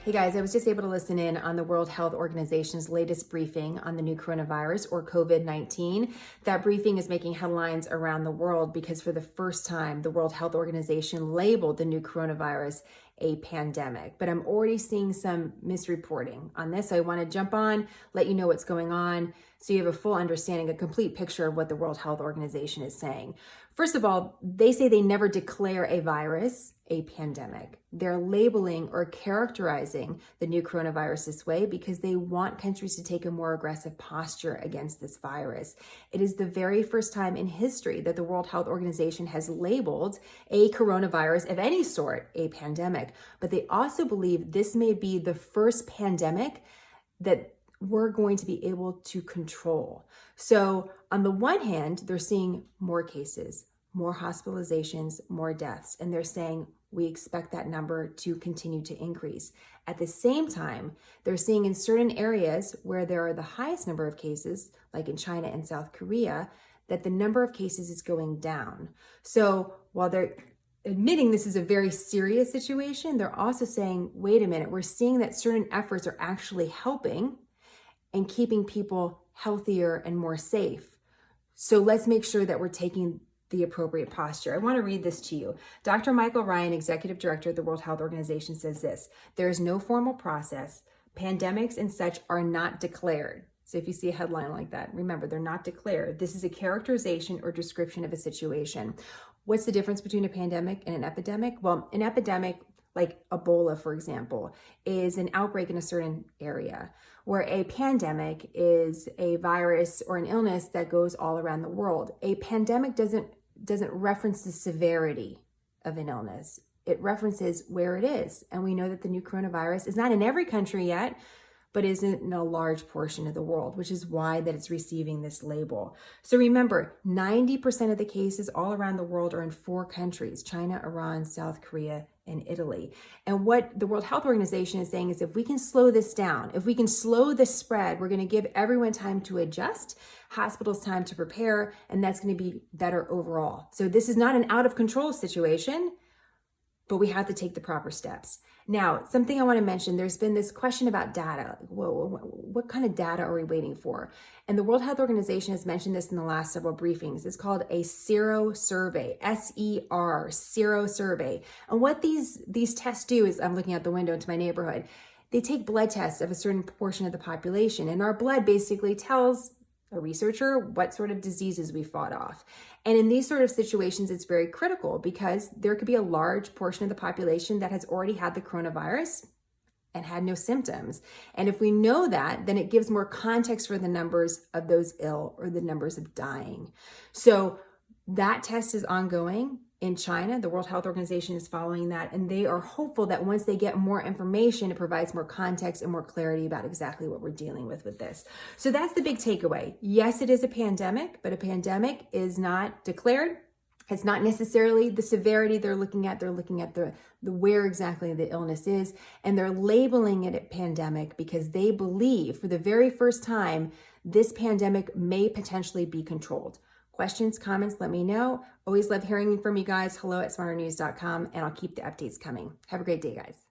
Hey guys, I was just able to listen in on the World Health Organization's latest briefing on the new coronavirus or COVID-19. That briefing is making headlines around the world because for the first time, the World Health Organization labeled the new coronavirus a pandemic. But I'm already seeing some misreporting on this. So I want to jump on, let you know what's going on so you have a full understanding, a complete picture of what the World Health Organization is saying. First of all, they say they never declare a virus a pandemic. They're labeling or characterizing the new coronavirus this way because they want countries to take a more aggressive posture against this virus. It is the very first time in history that the World Health Organization has labeled a coronavirus of any sort a pandemic. But they also believe this may be the first pandemic that we're going to be able to control. So on the one hand, they're seeing more cases, more hospitalizations, more deaths, and they're saying we expect that number to continue to increase. At the same time, they're seeing in certain areas where there are the highest number of cases, like in China and South Korea, that the number of cases is going down. So while they're admitting this is a very serious situation, they're also saying, wait a minute, we're seeing that certain efforts are actually helping and keeping people healthier and more safe. So let's make sure that we're taking the appropriate posture. I want to read this to you. Dr. Michael Ryan, Executive Director of the World Health Organization, says this: there is no formal process. Pandemics and such are not declared. So if you see a headline like that, remember, they're not declared. This is a characterization or description of a situation. What's the difference between a pandemic and an epidemic? Well, an epidemic, like Ebola, for example, is an outbreak in a certain area, where a pandemic is a virus or an illness that goes all around the world. A pandemic doesn't reference the severity of an illness. It references where it is. And we know that the new coronavirus is not in every country yet, but is in a large portion of the world, which is why that it's receiving this label. So remember, 90% of the cases all around the world are in 4 countries: China, Iran, South Korea, and Italy. And what the World Health Organization is saying is if we can slow this down, if we can slow the spread, we're going to give everyone time to adjust, hospitals time to prepare, and that's going to be better overall. So this is not an out of control situation, but we have to take the proper steps. Now, something I want to mention, there's been this question about data. What kind of data are we waiting for? And the World Health Organization has mentioned this in the last several briefings. It's called a sero survey, S-E-R, sero survey. And what these tests do is, I'm looking out the window into my neighborhood, they take blood tests of a certain portion of the population. And our blood basically tells a researcher what sort of diseases we fought off. And in these sort of situations, it's very critical because there could be a large portion of the population that has already had the coronavirus and had no symptoms. And if we know that, then it gives more context for the numbers of those ill or the numbers of dying. So that test is ongoing in China. The World Health Organization is following that, and they are hopeful that once they get more information, it provides more context and more clarity about exactly what we're dealing with this. So that's the big takeaway. Yes, it is a pandemic, but a pandemic is not declared. It's not necessarily the severity they're looking at. They're looking at the where exactly the illness is, and they're labeling it a pandemic because they believe for the very first time, this pandemic may potentially be controlled. Questions, comments, let me know. Always love hearing from you guys. Hello@smarternews.com, and I'll keep the updates coming. Have a great day, guys.